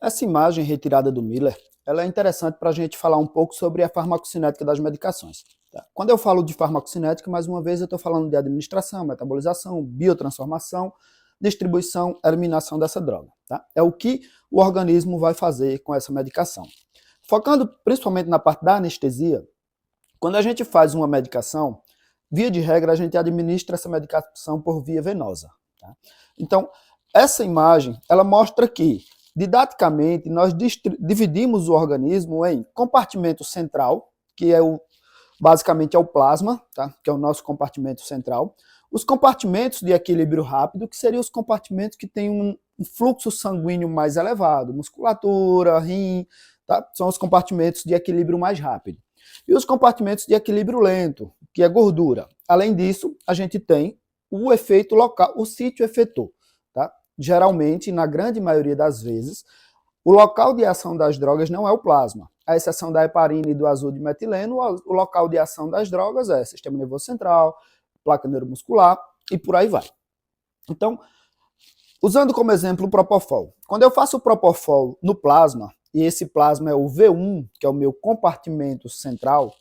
Essa imagem retirada do Miller, ela é interessante para a gente falar um pouco sobre a farmacocinética das medicações. Tá? Quando eu falo de farmacocinética, mais uma vez eu estou falando de administração, metabolização, biotransformação, distribuição, eliminação dessa droga. Tá? É o que o organismo vai fazer com essa medicação. Focando principalmente na parte da anestesia, quando a gente faz uma medicação, via de regra a gente administra essa medicação por via venosa. Tá? Então, essa imagem, ela mostra que didaticamente, nós dividimos o organismo em compartimento central, que é basicamente é o plasma, tá? Que é o nosso compartimento central. Os compartimentos de equilíbrio rápido, que seriam os compartimentos que têm um fluxo sanguíneo mais elevado, musculatura, rim, tá? São os compartimentos de equilíbrio mais rápido. E os compartimentos de equilíbrio lento, que é gordura. Além disso, a gente tem o efeito local, o sítio efetor, tá? Geralmente, na grande maioria das vezes, o local de ação das drogas não é o plasma. À exceção da heparina e do azul de metileno, o local de ação das drogas é sistema nervoso central, placa neuromuscular e por aí vai. Então, usando como exemplo o Propofol. Quando eu faço o Propofol no plasma, e esse plasma é o V1, que é o meu compartimento central,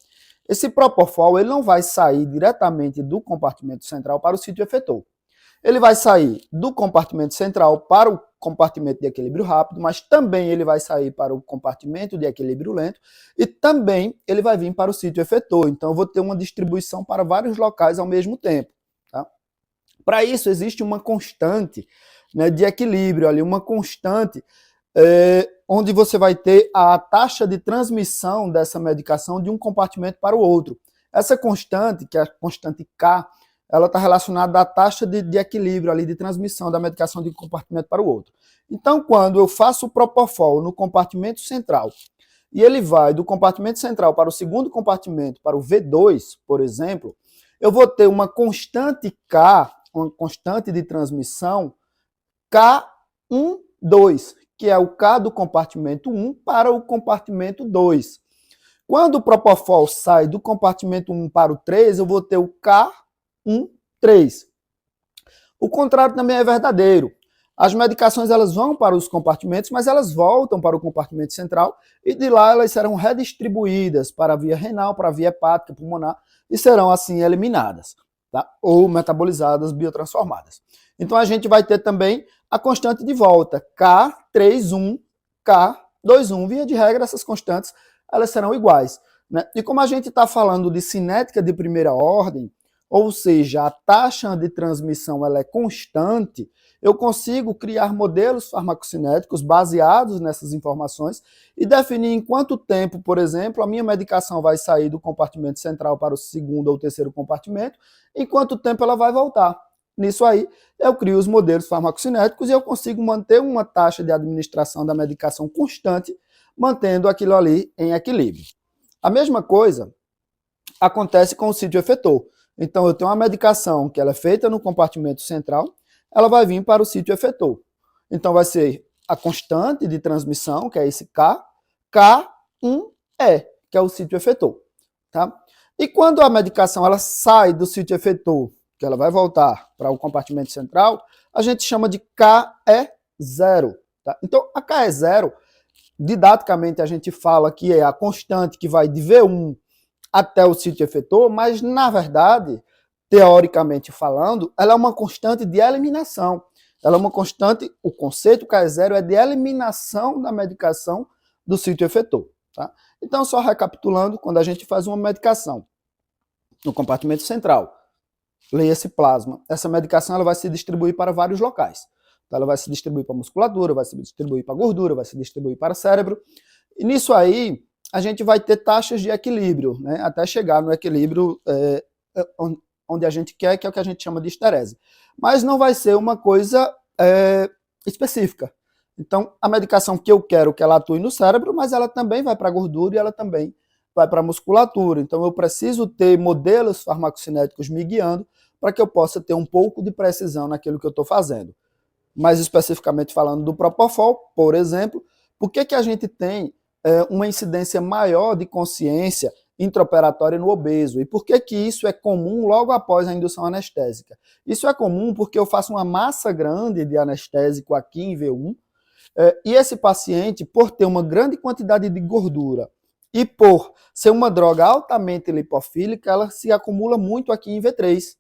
esse Propofol ele não vai sair diretamente do compartimento central para o sítio efetor. Ele vai sair do compartimento central para o compartimento de equilíbrio rápido, mas também ele vai sair para o compartimento de equilíbrio lento e também ele vai vir para o sítio efetor. Então eu vou ter uma distribuição para vários locais ao mesmo tempo. Tá? Para isso existe uma constante, né, de equilíbrio ali, uma constante onde você vai ter a taxa de transmissão dessa medicação de um compartimento para o outro. Essa constante, que é a constante K, ela está relacionada à taxa de equilíbrio ali, de transmissão da medicação de um compartimento para o outro. Então, quando eu faço o Propofol no compartimento central, e ele vai do compartimento central para o segundo compartimento, para o V2, por exemplo, eu vou ter uma constante K, uma constante de transmissão, K12, que é o K do compartimento 1 para o compartimento 2. Quando o Propofol sai do compartimento 1 para o 3, eu vou ter o K13. O contrário também é verdadeiro. As medicações elas vão para os compartimentos, mas elas voltam para o compartimento central e de lá elas serão redistribuídas para a via renal, para a via hepática, pulmonar e serão assim eliminadas, tá? Ou metabolizadas, biotransformadas. Então a gente vai ter também a constante de volta, K31, K21. Via de regra, essas constantes elas serão iguais, né? E como a gente está falando de cinética de primeira ordem, ou seja, a taxa de transmissão ela é constante, eu consigo criar modelos farmacocinéticos baseados nessas informações e definir em quanto tempo, por exemplo, a minha medicação vai sair do compartimento central para o segundo ou terceiro compartimento, em quanto tempo ela vai voltar. Nisso aí, eu crio os modelos farmacocinéticos e eu consigo manter uma taxa de administração da medicação constante, mantendo aquilo ali em equilíbrio. A mesma coisa acontece com o sítio efetor. Então, eu tenho uma medicação que ela é feita no compartimento central, ela vai vir para o sítio efetor. Então, vai ser a constante de transmissão, que é esse K, K1E, que é o sítio efetor. Tá? E quando a medicação ela sai do sítio efetor, que ela vai voltar para o compartimento central, a gente chama de KE0. Tá? Então, a KE0, didaticamente a gente fala que é a constante que vai de V1 até o sítio efetor, mas, na verdade, teoricamente falando, ela é uma constante de eliminação. Ela é uma constante, o conceito KE0 é de eliminação da medicação do sítio efetor. Tá? Então, só recapitulando, quando a gente faz uma medicação no compartimento central, leia-se plasma, essa medicação ela vai se distribuir para vários locais. Então, ela vai se distribuir para a musculatura, vai se distribuir para a gordura, vai se distribuir para o cérebro. E nisso aí, a gente vai ter taxas de equilíbrio, né, até chegar no equilíbrio onde a gente quer, que é o que a gente chama de esterese. Mas não vai ser uma coisa específica. Então, a medicação que eu quero que ela atue no cérebro, mas ela também vai para a gordura e ela também vai para a musculatura. Então, eu preciso ter modelos farmacocinéticos me guiando para que eu possa ter um pouco de precisão naquilo que eu estou fazendo. Mais especificamente falando do Propofol, por exemplo, por que a gente tem uma incidência maior de consciência intraoperatória no obeso? E por que isso é comum logo após a indução anestésica? Isso é comum porque eu faço uma massa grande de anestésico aqui em V1, E esse paciente, por ter uma grande quantidade de gordura e por ser uma droga altamente lipofílica, ela se acumula muito aqui em V3.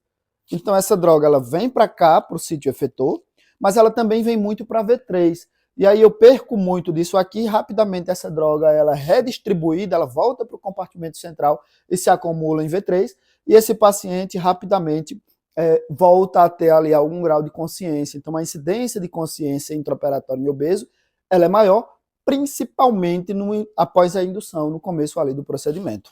Então essa droga ela vem para cá, para o sítio efetor, mas ela também vem muito para V3. E aí eu perco muito disso aqui, rapidamente essa droga ela é redistribuída, ela volta para o compartimento central e se acumula em V3, e esse paciente rapidamente volta a ter ali algum grau de consciência. Então a incidência de consciência intraoperatória em obeso ela é maior, principalmente após a indução, no começo ali do procedimento.